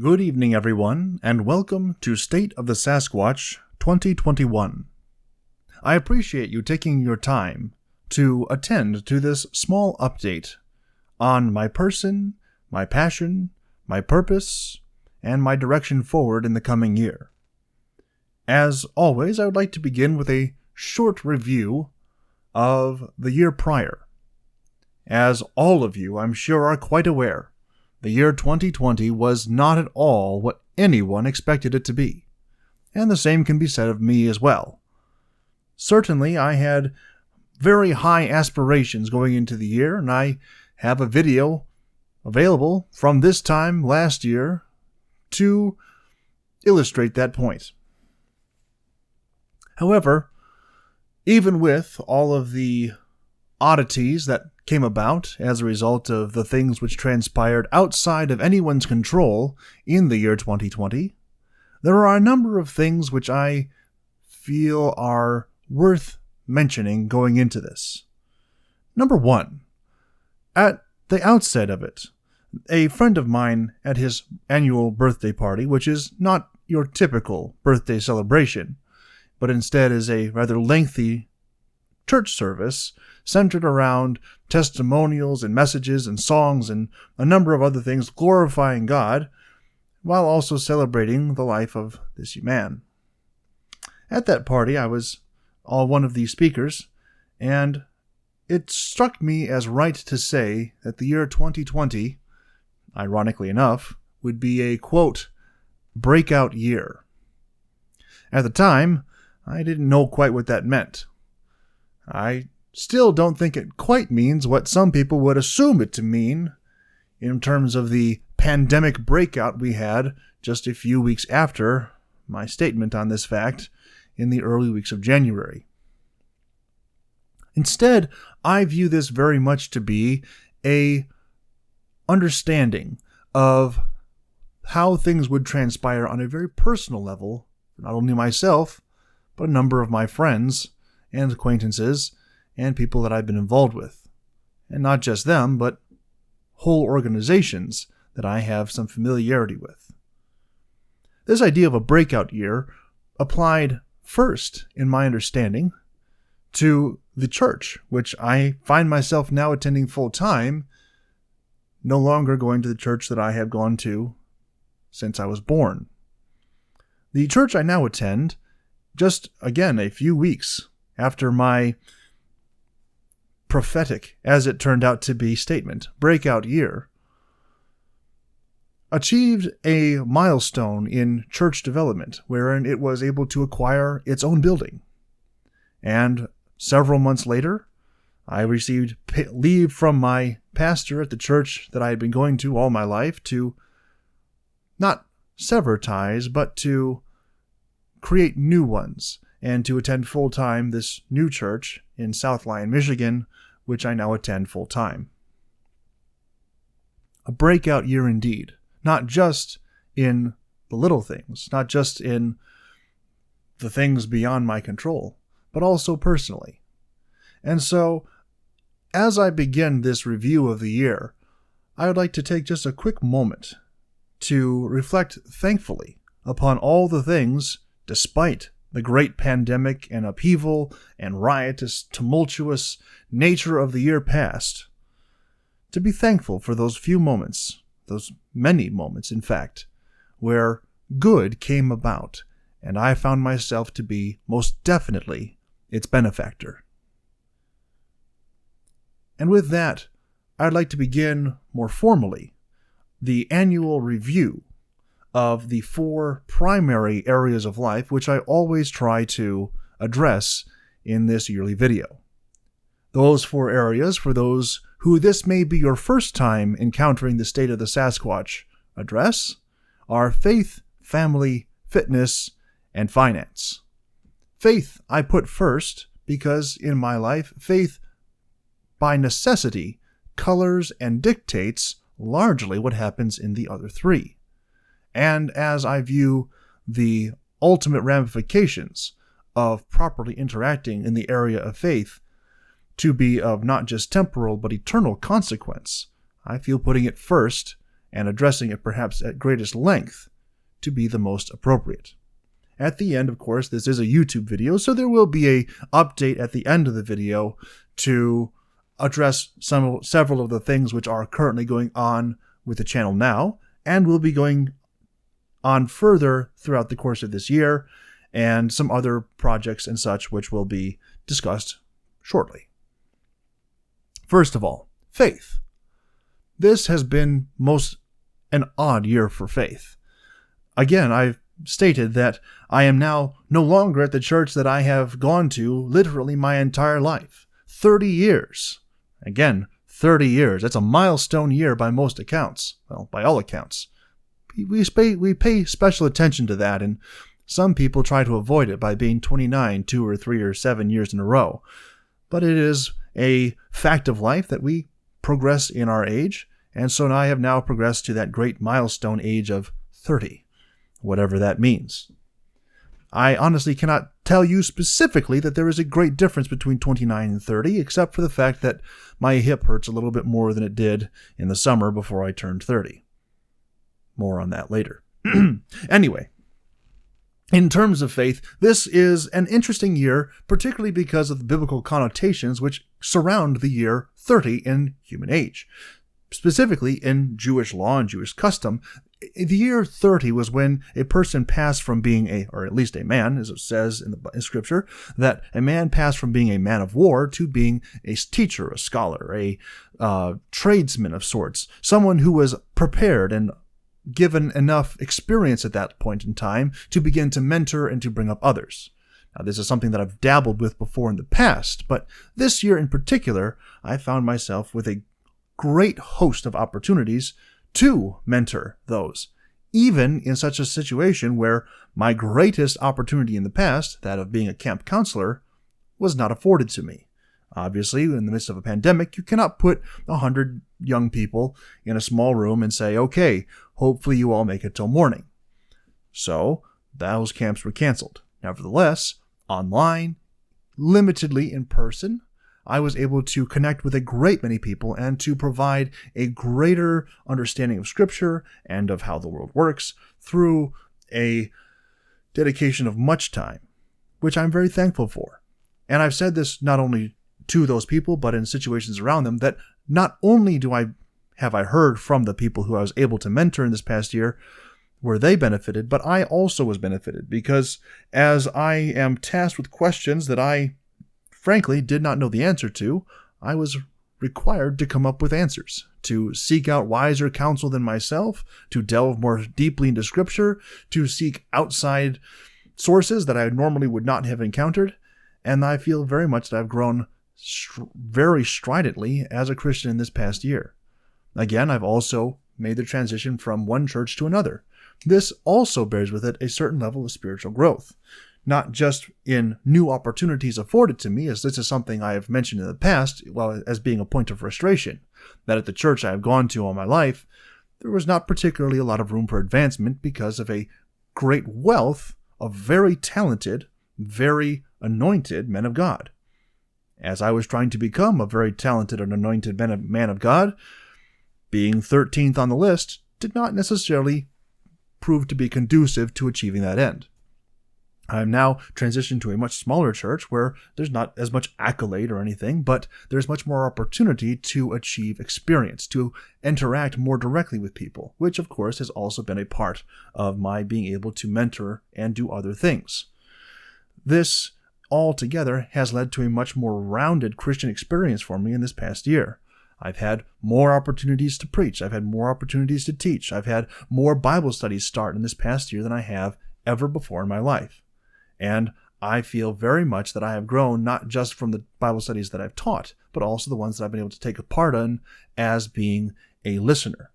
Good evening, everyone, and welcome to State of the Sasquatch 2021. I appreciate you taking your time to attend to this small update on my person, my passion, my purpose, and my direction forward in the coming year. As always, I would like to begin with a short review of the year prior. As all of you, I'm sure, are quite aware, the year 2020 was not at all what anyone expected it to be, and the same can be said of me as well. Certainly, I had very high aspirations going into the year, and I have a video available from this time last year to illustrate that point. However, even with all of the oddities that came about as a result of the things which transpired outside of anyone's control in the year 2020, there are a number of things which I feel are worth mentioning going into this. Number one, at the outset of it, a friend of mine at his annual birthday party, which is not your typical birthday celebration, but instead is a rather lengthy church service centered around testimonials and messages and songs and a number of other things glorifying God, while also celebrating the life of this man. At that party, I was one of the speakers, and it struck me as right to say that the year 2020, ironically enough, would be a, quote, breakout year. At the time, I didn't know quite what that meant. I still don't think it quite means what some people would assume it to mean in terms of the pandemic breakout we had just a few weeks after my statement on this fact in the early weeks of January. Instead, I view this very much to be a understanding of how things would transpire on a very personal level, for not only myself, but a number of my friends and acquaintances and people that I've been involved with. And not just them, but whole organizations that I have some familiarity with. This idea of a breakout year applied first, in my understanding, to the church, which I find myself now attending full-time, no longer going to the church that I have gone to since I was born. The church I now attend, just, again, a few weeks after my prophetic, as it turned out to be, statement, breakout year, achieved a milestone in church development, wherein it was able to acquire its own building. And several months later, I received leave from my pastor at the church that I had been going to all my life to not sever ties, but to create new ones, and to attend full-time this new church in South Lyon, Michigan, which I now attend full-time. A breakout year indeed, not just in the little things, not just in the things beyond my control, but also personally. And so, as I begin this review of the year, I would like to take just a quick moment to reflect thankfully upon all the things, despite the great pandemic and upheaval and riotous, tumultuous nature of the year past, to be thankful for those few moments, those many moments, in fact, where good came about, and I found myself to be most definitely its benefactor. And with that, I'd like to begin more formally the annual review of the 4 primary areas of life which I always try to address in this yearly video. Those 4 areas, for those who this may be your first time encountering the State of the Sasquatch address, are faith, family, fitness, and finance. Faith I put first because in my life, faith by necessity colors and dictates largely what happens in the other 3. And as I view the ultimate ramifications of properly interacting in the area of faith to be of not just temporal but eternal consequence, I feel putting it first and addressing it perhaps at greatest length to be the most appropriate. At the end, of course, this is a YouTube video, so there will be an update at the end of the video to address several of the things which are currently going on with the channel now, and will be going on further throughout the course of this year, and some other projects and such which will be discussed shortly. First of all, faith. This has been an odd year for faith. Again, I've stated that I am now no longer at the church that I have gone to literally my entire life. 30 years. Again, 30 years. That's a milestone year by most accounts. Well, by all accounts. We pay special attention to that, and some people try to avoid it by being 29, 2 or 3 or 7 years in a row. But it is a fact of life that we progress in our age, and so I have now progressed to that great milestone age of 30. Whatever that means. I honestly cannot tell you specifically that there is a great difference between 29 and 30, except for the fact that my hip hurts a little bit more than it did in the summer before I turned 30. More on that later. Anyway, in terms of faith, this is an interesting year, particularly because of the biblical connotations which surround the year 30 in human age. Specifically in Jewish law and Jewish custom, the year 30 was when a person passed from being or at least a man, as it says in Scripture, that a man passed from being a man of war to being a teacher, a scholar, a tradesman of sorts, someone who was prepared and given enough experience at that point in time to begin to mentor and to bring up others. Now, this is something that I've dabbled with before in the past, but this year in particular, I found myself with a great host of opportunities to mentor those, even in such a situation where my greatest opportunity in the past, that of being a camp counselor, was not afforded to me. Obviously, in the midst of a pandemic, you cannot put 100 young people in a small room and say, okay, hopefully you all make it till morning. So, those camps were canceled. Nevertheless, online, limitedly in person, I was able to connect with a great many people and to provide a greater understanding of Scripture and of how the world works through a dedication of much time, which I'm very thankful for. And I've said this not only to those people, but in situations around them, that not only have I heard from the people who I was able to mentor in this past year, where they benefited, but I also was benefited, because as I am tasked with questions that I frankly did not know the answer to, I was required to come up with answers, to seek out wiser counsel than myself, to delve more deeply into Scripture, to seek outside sources that I normally would not have encountered, and I feel very much that I've grown very stridently as a Christian in this past year. Again, I've also made the transition from one church to another. This also bears with it a certain level of spiritual growth. Not just in new opportunities afforded to me, as this is something I have mentioned in the past, as being a point of frustration, that at the church I have gone to all my life, there was not particularly a lot of room for advancement because of a great wealth of very talented, very anointed men of God. As I was trying to become a very talented and anointed man of God, being 13th on the list did not necessarily prove to be conducive to achieving that end. I am now transitioned to a much smaller church where there's not as much accolade or anything, but there's much more opportunity to achieve experience, to interact more directly with people, which of course has also been a part of my being able to mentor and do other things. This altogether has led to a much more rounded Christian experience for me in this past year. I've had more opportunities to preach. I've had more opportunities to teach. I've had more Bible studies start in this past year than I have ever before in my life. And I feel very much that I have grown not just from the Bible studies that I've taught, but also the ones that I've been able to take a part in as being a listener.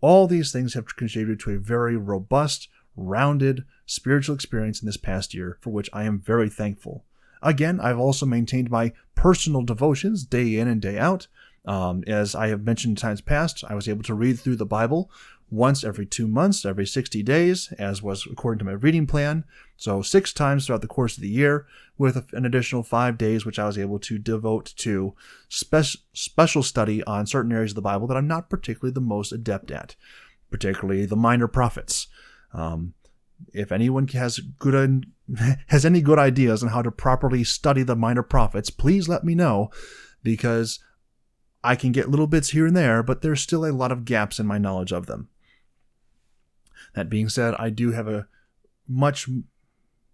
All these things have contributed to a very robust, rounded spiritual experience in this past year, for which I am very thankful. Again, I've also maintained my personal devotions day in and day out. As I have mentioned in times past, I was able to read through the Bible once every 2 months, every 60 days, as was according to my reading plan. So 6 times throughout the course of the year, with an additional 5 days, which I was able to devote to special study on certain areas of the Bible that I'm not particularly the most adept at. particularly the minor prophets. If anyone has any good ideas on how to properly study the minor prophets, please let me know, because I can get little bits here and there, but there's still a lot of gaps in my knowledge of them. That being said, I do have a much,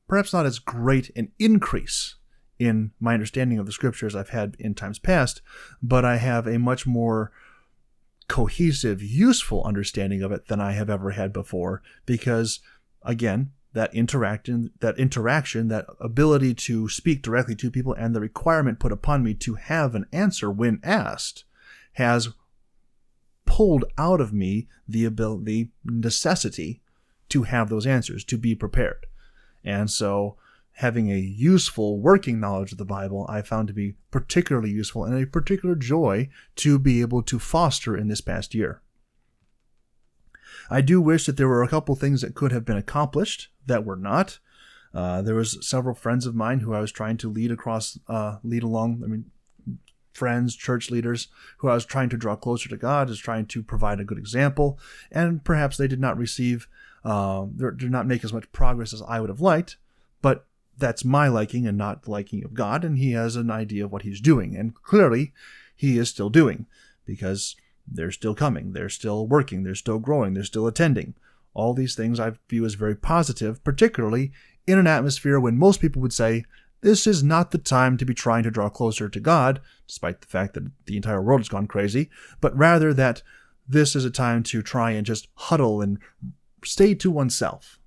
perhaps not as great an increase in my understanding of the scriptures I've had in times past, but I have a much more cohesive, useful understanding of it than I have ever had before, because, again, that interaction, that ability to speak directly to people, and the requirement put upon me to have an answer when asked has pulled out of me the necessity to have those answers, to be prepared. And so having a useful working knowledge of the Bible I found to be particularly useful and a particular joy to be able to foster in this past year. I do wish that there were a couple things that could have been accomplished that were not. There was several friends of mine who I was trying to lead along, friends, church leaders, who I was trying to draw closer to God, is trying to provide a good example, and perhaps they did not did not make as much progress as I would have liked, but that's my liking and not the liking of God, and he has an idea of what he's doing, and clearly he is still doing, because they're still coming, they're still working, they're still growing, they're still attending. All these things I view as very positive, particularly in an atmosphere when most people would say, this is not the time to be trying to draw closer to God, despite the fact that the entire world has gone crazy, but rather that this is a time to try and just huddle and stay to oneself.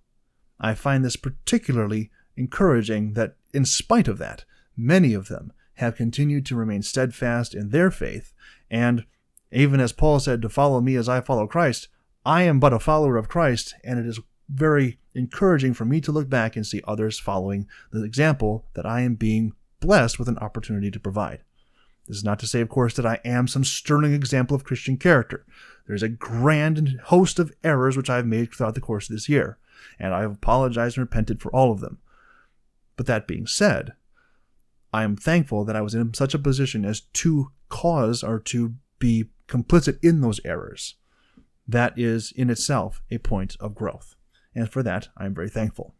I find this particularly encouraging that in spite of that, many of them have continued to remain steadfast in their faith, and even as Paul said, to follow me as I follow Christ, I am but a follower of Christ, and it is very encouraging for me to look back and see others following the example that I am being blessed with an opportunity to provide. This is not to say, of course, that I am some sterling example of Christian character. There's a grand host of errors which I have made throughout the course of this year, and I have apologized and repented for all of them. But that being said, I am thankful that I was in such a position as to cause or to be complicit in those errors. That is in itself a point of growth, and for that I am very thankful.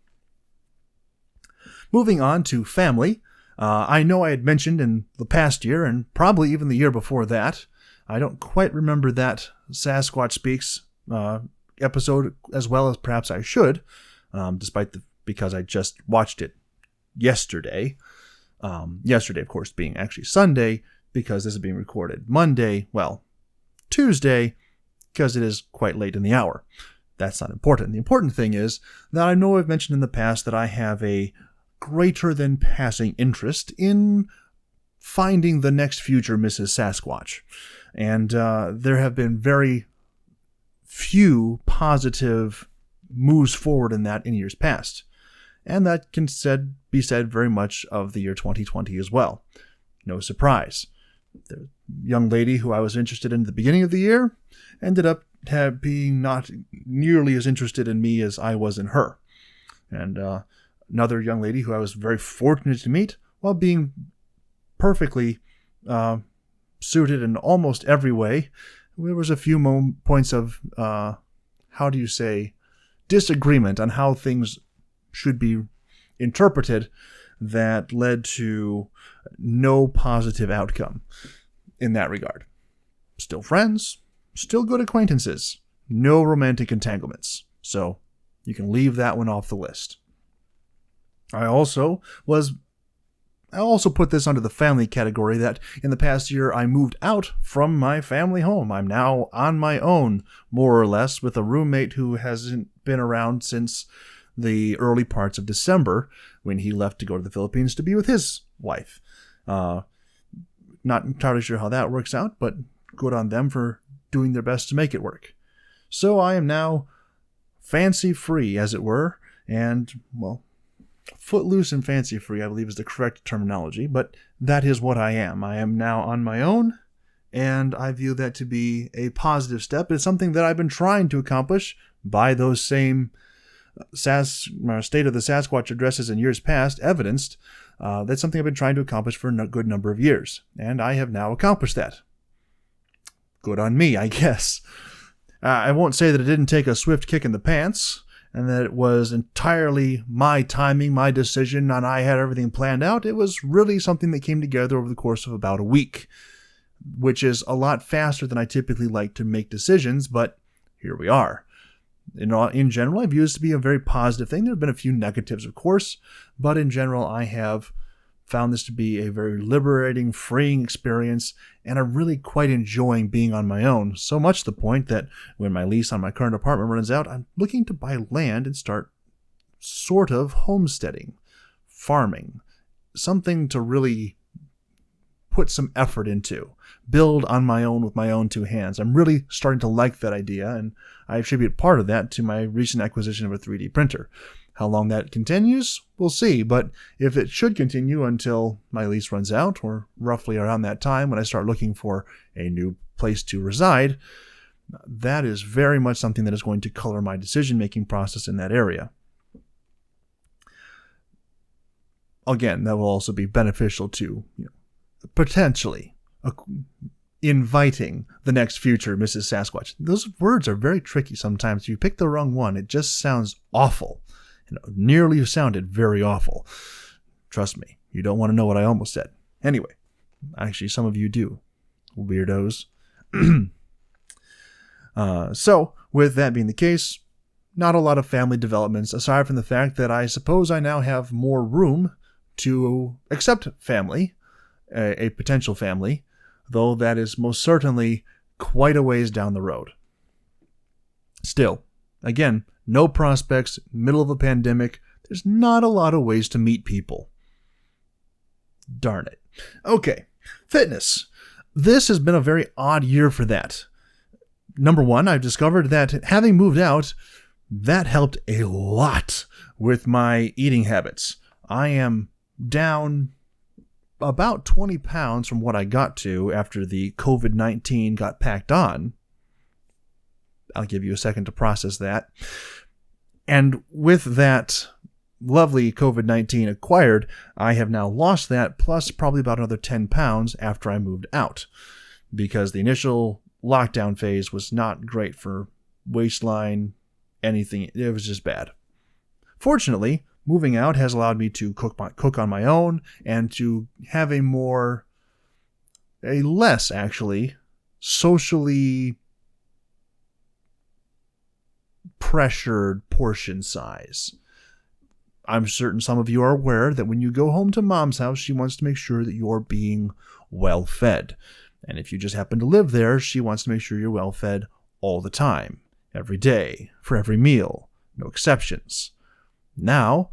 Moving on to family, I know I had mentioned in the past year, and probably even the year before that, I don't quite remember that Sasquatch Speaks episode as well as perhaps I should, because I just watched it yesterday. Yesterday, of course, being actually Sunday, because this is being recorded Monday, Tuesday, because it is quite late in the hour. That's not important. The important thing is that I know I've mentioned in the past that I have a greater than passing interest in finding the next future Mrs. Sasquatch. And there have been very few positive moves forward in that in years past. And that can be said very much of the year 2020 as well. No surprise. The young lady who I was interested in at the beginning of the year ended up being not nearly as interested in me as I was in her. And another young lady who I was very fortunate to meet, while being perfectly suited in almost every way, there was a few points of, disagreement on how things should be interpreted that led to no positive outcome in that regard. Still friends, still good acquaintances, no romantic entanglements. So you can leave that one off the list. I also put this under the family category that in the past year I moved out from my family home. I'm now on my own, more or less, with a roommate who hasn't been around since the early parts of December, when he left to go to the Philippines to be with his wife. Not entirely sure how that works out, but good on them for doing their best to make it work. So I am now fancy-free, as it were, and, footloose and fancy-free, I believe, is the correct terminology, but that is what I am. I am now on my own, and I view that to be a positive step. It's something that I've been trying to accomplish by those same State of the Sasquatch addresses in years past evidenced. That's something I've been trying to accomplish for a good number of years, and I have now accomplished that. Good on me, I guess. I won't say that it didn't take a swift kick in the pants, and that it was entirely my timing, my decision, and I had everything planned out. It was really something that came together over the course of about a week, which is a lot faster than I typically like to make decisions, but here we are. In general, I view this to be a very positive thing. There have been a few negatives, of course, but in general, I have found this to be a very liberating, freeing experience, and I'm really quite enjoying being on my own, so much to the point that when my lease on my current apartment runs out, I'm looking to buy land and start sort of homesteading, farming, something to really put some effort into, build on my own with my own two hands. I'm really starting to like that idea, and I attribute part of that to my recent acquisition of a 3D printer. How long that continues, we'll see, but if it should continue until my lease runs out, or roughly around that time when I start looking for a new place to reside, that is very much something that is going to color my decision-making process in that area. Again, that will also be beneficial to, potentially inviting the next future Mrs. Sasquatch. Those words are very tricky sometimes. If you pick the wrong one, it just sounds awful. Nearly sounded very awful. Trust me, you don't want to know what I almost said. Anyway, actually, some of you do, weirdos. So, with that being the case, not a lot of family developments, aside from the fact that I suppose I now have more room to accept family, a potential family, though that is most certainly quite a ways down the road. Still, again, no prospects, middle of a pandemic, there's not a lot of ways to meet people. Darn it. Okay, fitness. This has been a very odd year for that. Number one, I've discovered that having moved out, that helped a lot with my eating habits. I am down about 20 pounds from what I got to after the COVID-19 got packed on. I'll give you a second to process that. And with that lovely COVID-19 acquired, I have now lost that, plus probably about another 10 pounds after I moved out, because the initial lockdown phase was not great for waistline, anything. It was just bad. Fortunately, moving out has allowed me to cook on my own and to have a less socially pressured portion size. I'm certain some of you are aware that when you go home to mom's house, she wants to make sure that you're being well fed. And if you just happen to live there, she wants to make sure you're well fed all the time, every day, for every meal, no exceptions. Now,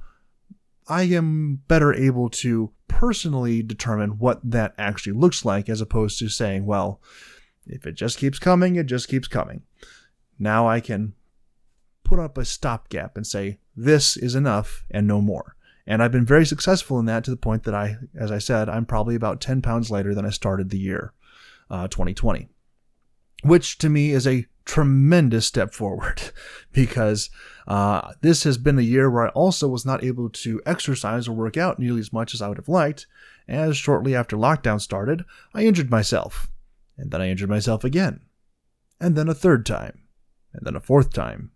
I am better able to personally determine what that actually looks like, as opposed to saying, well, if it just keeps coming, it just keeps coming. Now I can put up a stopgap and say, this is enough and no more. And I've been very successful in that, to the point that as I said, I'm probably about 10 pounds lighter than I started the year 2020, which to me is a tremendous step forward, because this has been a year where I also was not able to exercise or work out nearly as much as I would have liked, as shortly after lockdown started, I injured myself, and then I injured myself again, and then a third time, and then a fourth time.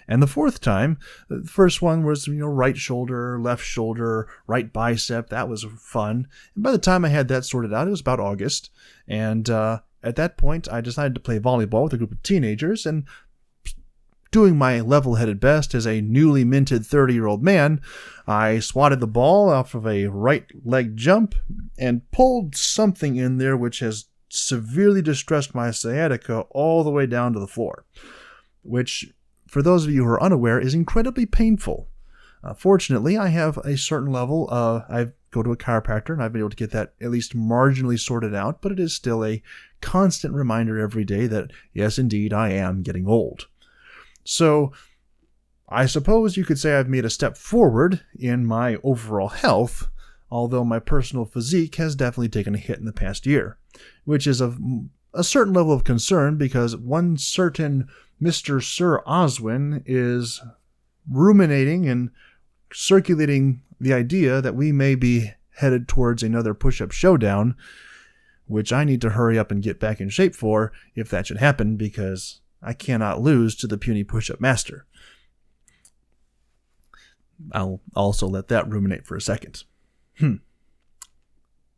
And the fourth time, the first one was, right shoulder, left shoulder, right bicep. That was fun. And by the time I had that sorted out, it was about August. And at that point, I decided to play volleyball with a group of teenagers. And doing my level-headed best as a newly minted 30-year-old man, I swatted the ball off of a right leg jump and pulled something in there which has severely distressed my sciatica all the way down to the floor, which, for those of you who are unaware, is incredibly painful. Fortunately, I have a certain level. I go to a chiropractor, and I've been able to get that at least marginally sorted out, but it is still a constant reminder every day that, yes, indeed, I am getting old. So I suppose you could say I've made a step forward in my overall health, although my personal physique has definitely taken a hit in the past year, which is of a certain level of concern, because one certain Mr. Sir Oswin is ruminating and circulating the idea that we may be headed towards another push-up showdown, which I need to hurry up and get back in shape for if that should happen, because I cannot lose to the puny push-up master. I'll also let that ruminate for a second.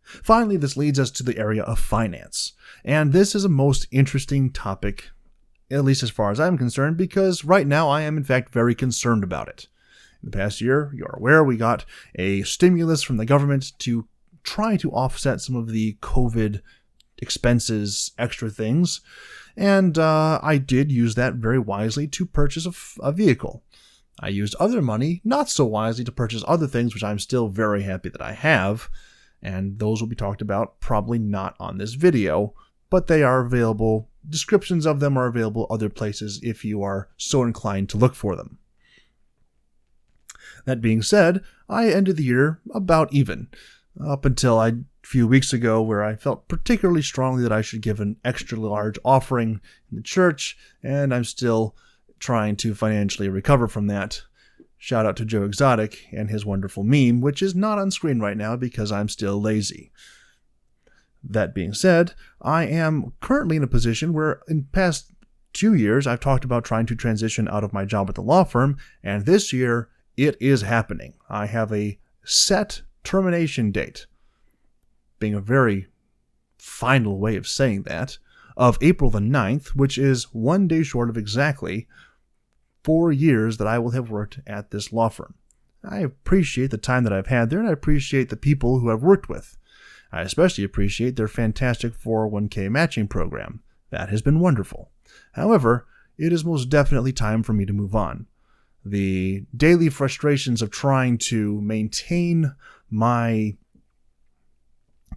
Finally, this leads us to the area of finance. And this is a most interesting topic, at least as far as I'm concerned, because right now I am in fact very concerned about it. In the past year, you're aware, we got a stimulus from the government to try to offset some of the COVID expenses, extra things, and I did use that very wisely to purchase a vehicle. I used other money, not so wisely, to purchase other things, which I'm still very happy that I have, and those will be talked about probably not on this video, but they are available. Descriptions of them are available other places if you are so inclined to look for them. That being said, I ended the year about even, up until a few weeks ago where I felt particularly strongly that I should give an extra large offering in the church, and I'm still trying to financially recover from that. Shout out to Joe Exotic and his wonderful meme, which is not on screen right now because I'm still lazy. That being said, I am currently in a position where in the past 2 years I've talked about trying to transition out of my job at the law firm, and this year it is happening. I have a set termination date, being a very final way of saying that, of April the 9th, which is 1 day short of exactly 4 years that I will have worked at this law firm. I appreciate the time that I've had there, and I appreciate the people who I've worked with. I especially appreciate their fantastic 401k matching program. That has been wonderful. However, it is most definitely time for me to move on. The daily frustrations of trying to maintain my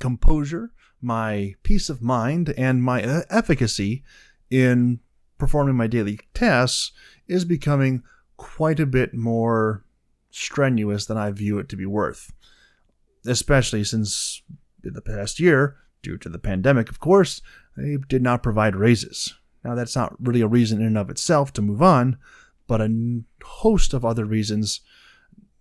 composure, my peace of mind, and my efficacy in performing my daily tasks is becoming quite a bit more strenuous than I view it to be worth. Especially since in the past year, due to the pandemic, of course, they did not provide raises. Now, that's not really a reason in and of itself to move on, but a host of other reasons,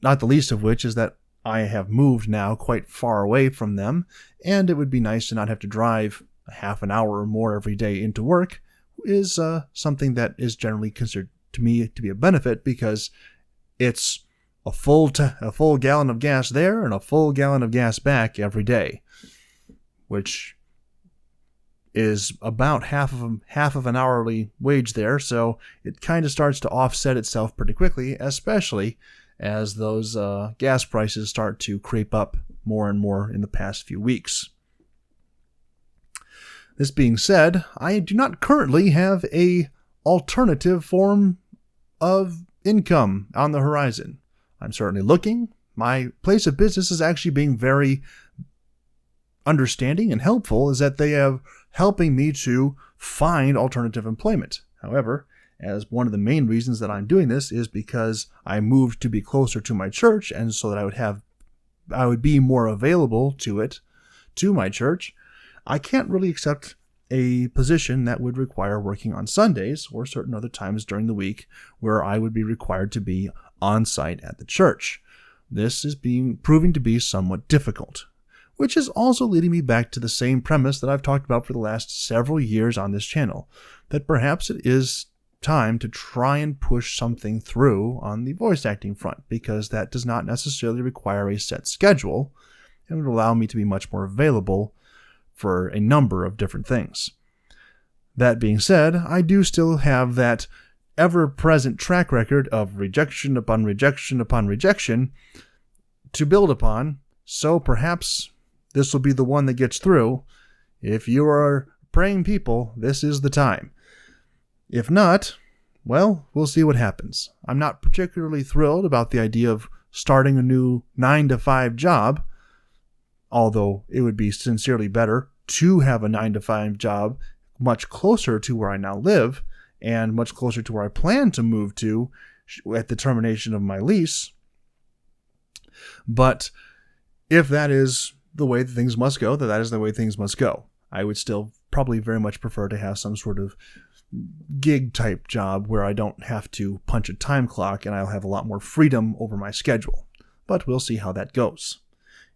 not the least of which is that I have moved now quite far away from them, and it would be nice to not have to drive a half an hour or more every day into work, is something that is generally considered to me to be a benefit because it's a full gallon of gas there and a full gallon of gas back every day, which is about half of an hourly wage there, so it kind of starts to offset itself pretty quickly, especially as those gas prices start to creep up more and more in the past few weeks. This being said, I do not currently have a alternative form of income on the horizon. I'm certainly looking. My place of business is actually being very understanding and helpful, is that they have helping me to find alternative employment. However, as one of the main reasons that I'm doing this is because I moved to be closer to my church, and so that I would be more available to my church. I can't really accept a position that would require working on Sundays or certain other times during the week where I would be required to be on site at the church. This is proving to be somewhat difficult, which is also leading me back to the same premise that I've talked about for the last several years on this channel, that perhaps it is time to try and push something through on the voice acting front, because that does not necessarily require a set schedule and would allow me to be much more available for a number of different things. That being said, I do still have that ever-present track record of rejection upon rejection upon rejection to build upon, so perhaps this will be the one that gets through. If you are praying people, this is the time. If not, well, we'll see what happens. I'm not particularly thrilled about the idea of starting a new 9-to-5 job, although it would be sincerely better to have a 9-to-5 job much closer to where I now live and much closer to where I plan to move to at the termination of my lease. But if that is the way that things must go, that is the way things must go. I would still probably very much prefer to have some sort of gig type job where I don't have to punch a time clock and I'll have a lot more freedom over my schedule. But we'll see how that goes.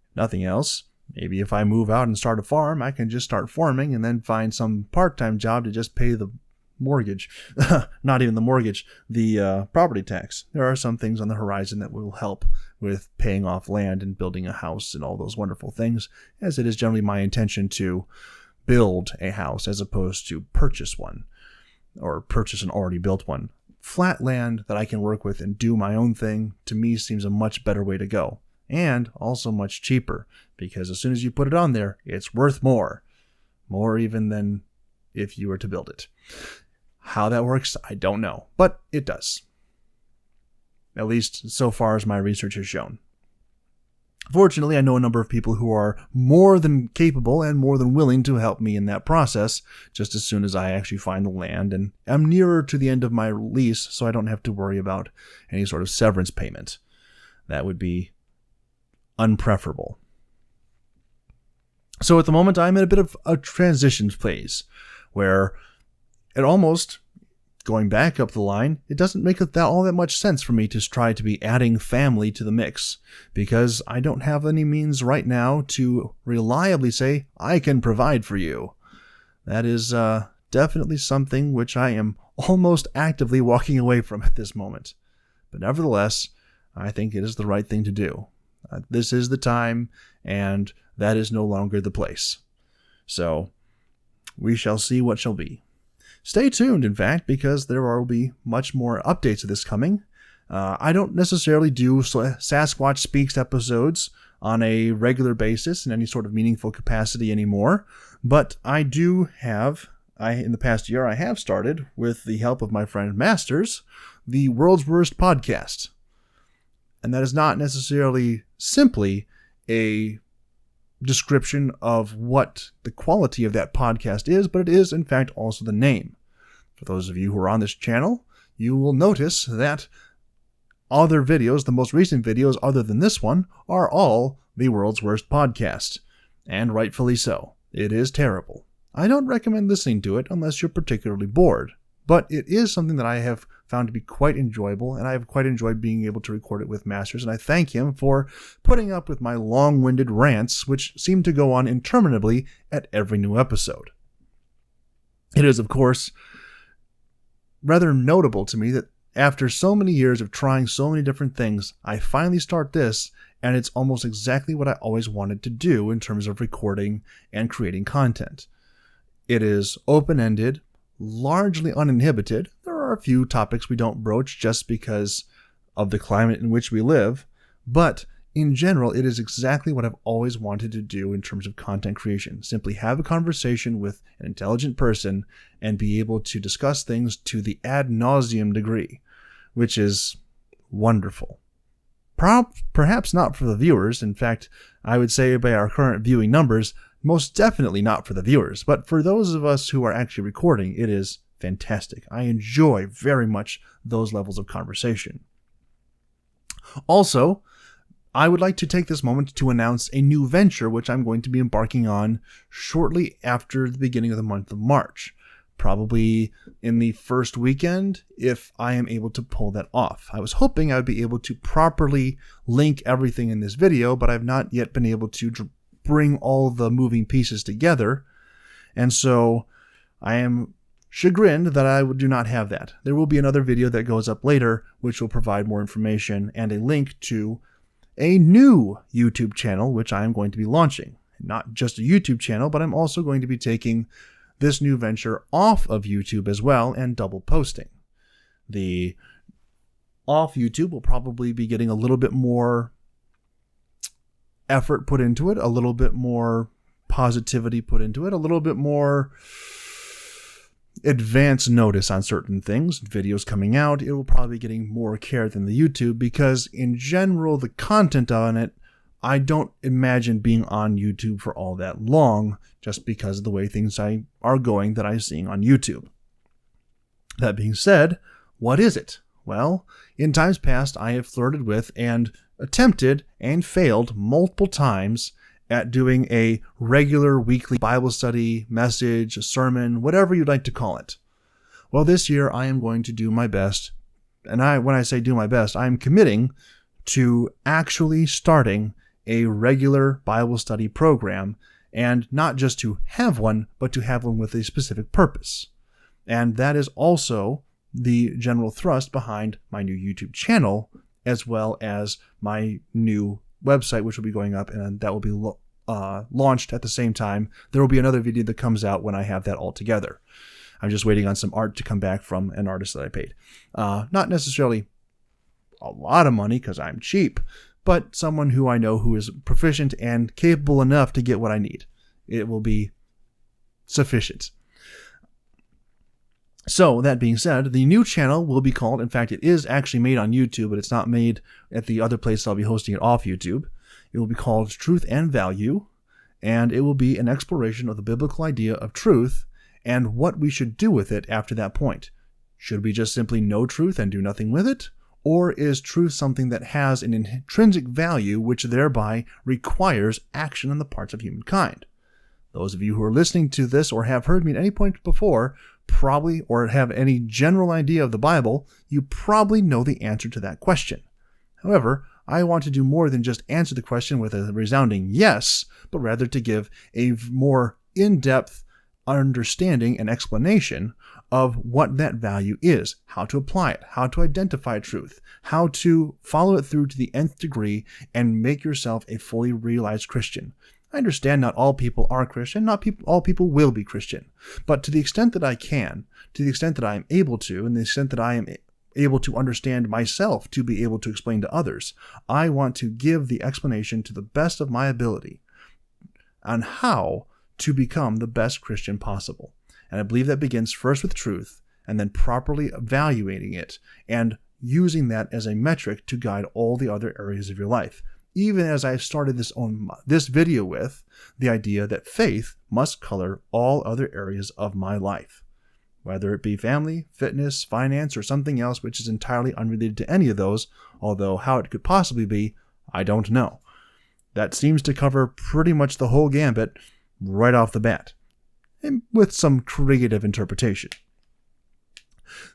If nothing else, maybe if I move out and start a farm, I can just start farming and then find some part-time job to just pay the mortgage, not even the mortgage, the property tax. There are some things on the horizon that will help with paying off land and building a house and all those wonderful things, as it is generally my intention to build a house as opposed to purchase one or purchase an already built one. Flat land that I can work with and do my own thing, to me, seems a much better way to go. And also much cheaper, because as soon as you put it on there, it's worth more. More even than if you were to build it. How that works, I don't know, but it does. At least so far as my research has shown. Fortunately, I know a number of people who are more than capable and more than willing to help me in that process, just as soon as I actually find the land and am nearer to the end of my lease, so I don't have to worry about any sort of severance payment. That would be unpreferable. So at the moment, I'm in a bit of a transition phase, where it almost, going back up the line, it doesn't make all that much sense for me to try to be adding family to the mix, because I don't have any means right now to reliably say, I can provide for you. That is definitely something which I am almost actively walking away from at this moment. But nevertheless, I think it is the right thing to do. This is the time, and that is no longer the place. So, we shall see what shall be. Stay tuned, in fact, because there will be much more updates of this coming. I don't necessarily do Sasquatch Speaks episodes on a regular basis in any sort of meaningful capacity anymore, but I do have, in the past year, I have started, with the help of my friend Masters, the World's Worst Podcast. And that is not necessarily simply a description of what the quality of that podcast is, but it is, in fact, also the name. For those of you who are on this channel, you will notice that other videos, the most recent videos other than this one, are all the World's Worst Podcast. And rightfully so. It is terrible. I don't recommend listening to it unless you're particularly bored. But it is something that I have found to be quite enjoyable, and I have quite enjoyed being able to record it with Masters, and I thank him for putting up with my long-winded rants, which seem to go on interminably at every new episode. It is, of course, rather notable to me that after so many years of trying so many different things, I finally start this, and it's almost exactly what I always wanted to do in terms of recording and creating content. It is open-ended, largely uninhibited. There are a few topics we don't broach just because of the climate in which we live, but in general, it is exactly what I've always wanted to do in terms of content creation. Simply have a conversation with an intelligent person and be able to discuss things to the ad nauseum degree, which is wonderful. Perhaps not for the viewers. In fact, I would say by our current viewing numbers, most definitely not for the viewers, but for those of us who are actually recording, it is fantastic. I enjoy very much those levels of conversation. Also, I would like to take this moment to announce a new venture which I'm going to be embarking on shortly after the beginning of the month of March. Probably in the first weekend, if I am able to pull that off. I was hoping I would be able to properly link everything in this video, but I've not yet been able to bring all the moving pieces together, and so I am chagrined that I do not have that. There will be another video that goes up later, which will provide more information and a link to a new YouTube channel, which I am going to be launching. Not just a YouTube channel, but I'm also going to be taking this new venture off of YouTube as well and double posting. The off YouTube will probably be getting a little bit more effort put into it, a little bit more positivity put into it, a little bit more advance notice on certain things. Videos coming out, it will probably be getting more care than the YouTube, because in general, the content on it, I don't imagine being on YouTube for all that long, just because of the way things are going that I'm seeing on YouTube. That being said, what is it? Well, in times past, I have flirted with and attempted and failed multiple times at doing a regular weekly Bible study, message, sermon, whatever you'd like to call it. Well, this year I am going to do my best, and when I say do my best, I am committing to actually starting a regular Bible study program, and not just to have one, but to have one with a specific purpose. And that is also the general thrust behind my new YouTube channel, as well as my new website, which will be going up, and that will be launched at the same time. There will be another video that comes out when I have that all together. I'm just waiting on some art to come back from an artist that I paid. Not necessarily a lot of money, because I'm cheap, but someone who I know who is proficient and capable enough to get what I need. It will be sufficient. So, that being said, the new channel will be called, in fact, it is actually made on YouTube, but it's not made at the other place I'll be hosting it off YouTube. It will be called Truth and Value, and it will be an exploration of the biblical idea of truth and what we should do with it after that point. Should we just simply know truth and do nothing with it? Or is truth something that has an intrinsic value which thereby requires action on the parts of humankind? Those of you who are listening to this or have heard me at any point before probably, or have any general idea of the Bible, you probably know the answer to that question. However, I want to do more than just answer the question with a resounding yes, but rather to give a more in-depth understanding and explanation of what that value is, how to apply it, how to identify truth, how to follow it through to the nth degree and make yourself a fully realized Christian. I understand not all people are Christian, all people will be Christian, but to the extent that I can, to the extent that I am able to, and the extent that I am able to understand myself to be able to explain to others, I want to give the explanation to the best of my ability on how to become the best Christian possible. And I believe that begins first with truth, and then properly evaluating it, and using that as a metric to guide all the other areas of your life. Even as I started this video with the idea that faith must color all other areas of my life, whether it be family, fitness, finance, or something else which is entirely unrelated to any of those, although how it could possibly be, I don't know. That seems to cover pretty much the whole gambit right off the bat, and with some creative interpretation.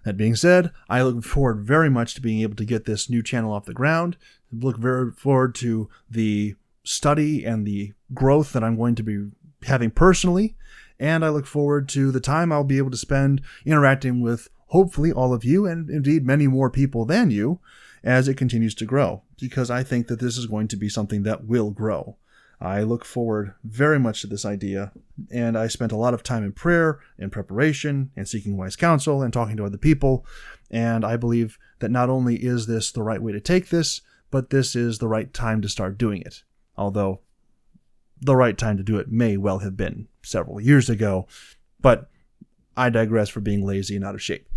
That being said, I look forward very much to being able to get this new channel off the ground. I look very forward to the study and the growth that I'm going to be having personally. And I look forward to the time I'll be able to spend interacting with hopefully all of you, and indeed many more people than you, as it continues to grow. Because I think that this is going to be something that will grow. I look forward very much to this idea, and I spent a lot of time in prayer, in preparation, and seeking wise counsel, and talking to other people, and I believe that not only is this the right way to take this, but this is the right time to start doing it. Although, the right time to do it may well have been several years ago, but I digress for being lazy and out of shape.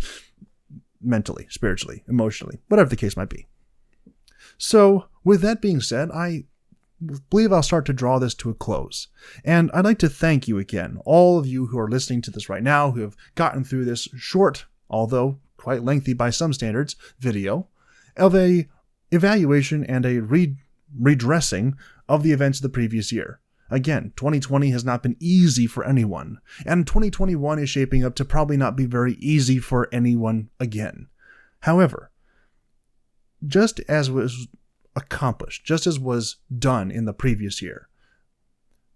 Mentally, spiritually, emotionally, whatever the case might be. So, with that being said, I believe I'll start to draw this to a close. And I'd like to thank you again, all of you who are listening to this right now, who have gotten through this short, although quite lengthy by some standards, video of a evaluation and a redressing of the events of the previous year. Again, 2020 has not been easy for anyone, and 2021 is shaping up to probably not be very easy for anyone again. However, just as was accomplished, just as was done in the previous year,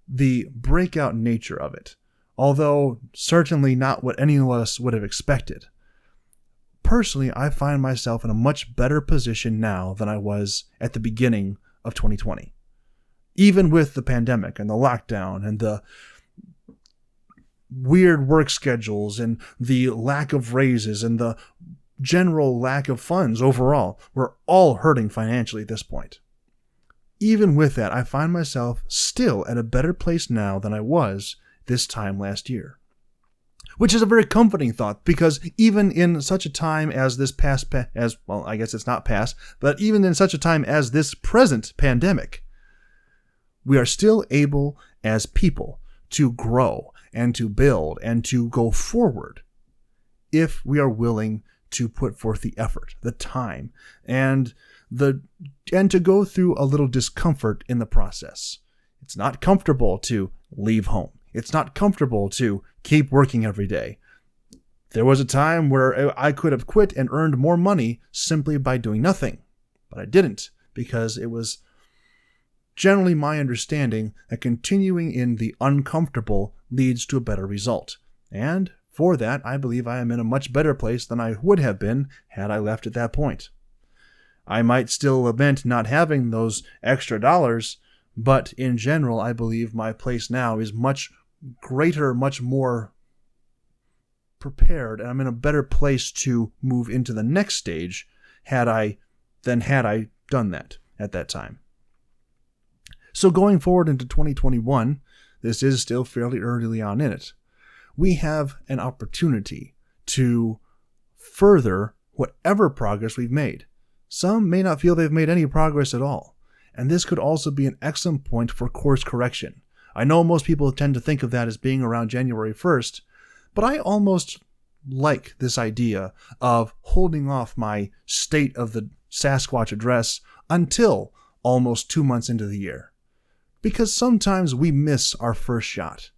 the breakout nature of it, although certainly not what any of us would have expected, personally, I find myself in a much better position now than I was at the beginning of 2020. Even with the pandemic and the lockdown and the weird work schedules and the lack of raises and the general lack of funds overall, we're all hurting financially at this point. Even with that, I find myself still at a better place now than I was this time last year. Which is a very comforting thought, because even in such a time as this I guess it's not past, but even in such a time as this present pandemic, we are still able as people to grow and to build and to go forward if we are willing to put forth the effort, the time, and to go through a little discomfort in the process. It's not comfortable to leave home. It's not comfortable to keep working every day. There was a time where I could have quit and earned more money simply by doing nothing, but I didn't, because it was generally my understanding that continuing in the uncomfortable leads to a better result. And For that, I believe I am in a much better place than I would have been had I left at that point. I might still lament not having those extra dollars, but in general, I believe my place now is much greater, much more prepared, and I'm in a better place to move into the next stage had I done that at that time. So going forward into 2021, this is still fairly early on in it. We have an opportunity to further whatever progress we've made. Some may not feel they've made any progress at all, and this could also be an excellent point for course correction. I know most people tend to think of that as being around January 1st, but I almost like this idea of holding off my State of the Sasquatch address until almost 2 months into the year. Because sometimes we miss our first shot.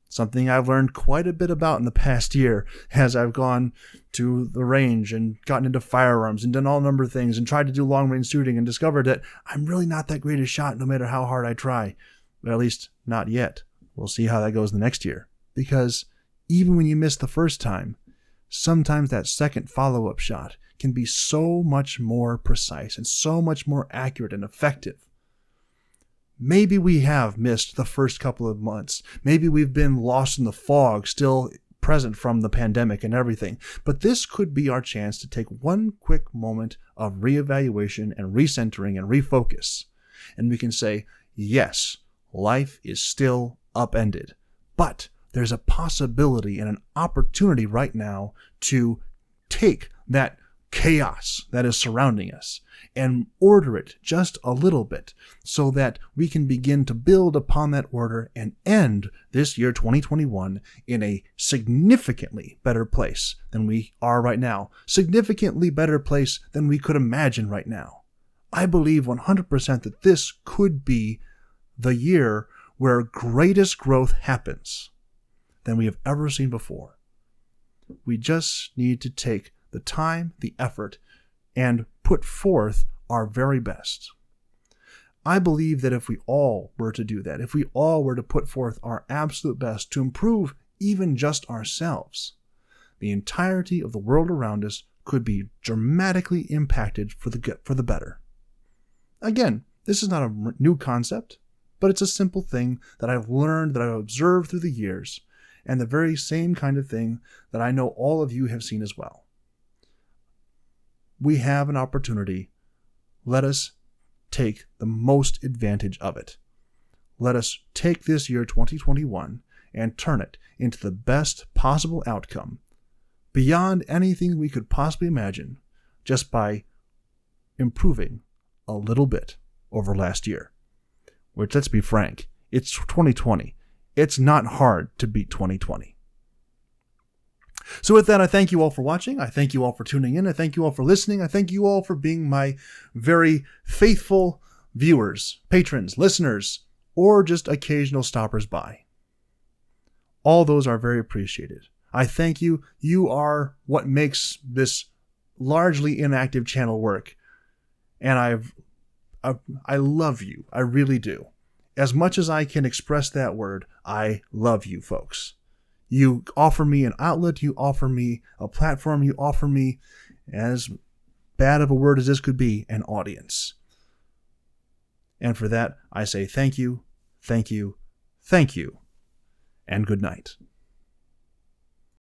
Something I've learned quite a bit about in the past year as I've gone to the range and gotten into firearms and done all number of things and tried to do long-range shooting and discovered that I'm really not that great a shot no matter how hard I try. But at least not yet. We'll see how that goes the next year. Because even when you miss the first time, sometimes that second follow-up shot can be so much more precise and so much more accurate and effective. Maybe we have missed the first couple of months. Maybe we've been lost in the fog, still present from the pandemic and everything. But this could be our chance to take one quick moment of reevaluation and recentering and refocus. And we can say, yes, life is still upended. But there's a possibility and an opportunity right now to take that chaos that is surrounding us and order it just a little bit so that we can begin to build upon that order and end this year 2021 in a significantly better place than we are right now. Significantly better place than we could imagine right now. I believe 100% that this could be the year where greatest growth happens than we have ever seen before. We just need to take the time, the effort, and put forth our very best. I believe that if we all were to do that, if we all were to put forth our absolute best to improve even just ourselves, the entirety of the world around us could be dramatically impacted for the better. Again, this is not a new concept, but it's a simple thing that I've learned, that I've observed through the years, and the very same kind of thing that I know all of you have seen as well. We have an opportunity. Let us take the most advantage of it. Let us take this year 2021 and turn it into the best possible outcome beyond anything we could possibly imagine just by improving a little bit over last year. Which, let's be frank, it's 2020. It's not hard to beat 2020. So with that, I thank you all for watching. I thank you all for tuning in. I thank you all for listening. I thank you all for being my very faithful viewers, patrons, listeners, or just occasional stoppers by. All those are very appreciated. I thank you. You are what makes this largely inactive channel work. And I love you. I really do. As much as I can express that word, I love you folks. You offer me an outlet, you offer me a platform, you offer me, as bad of a word as this could be, an audience. And for that, I say thank you, thank you, thank you, and good night.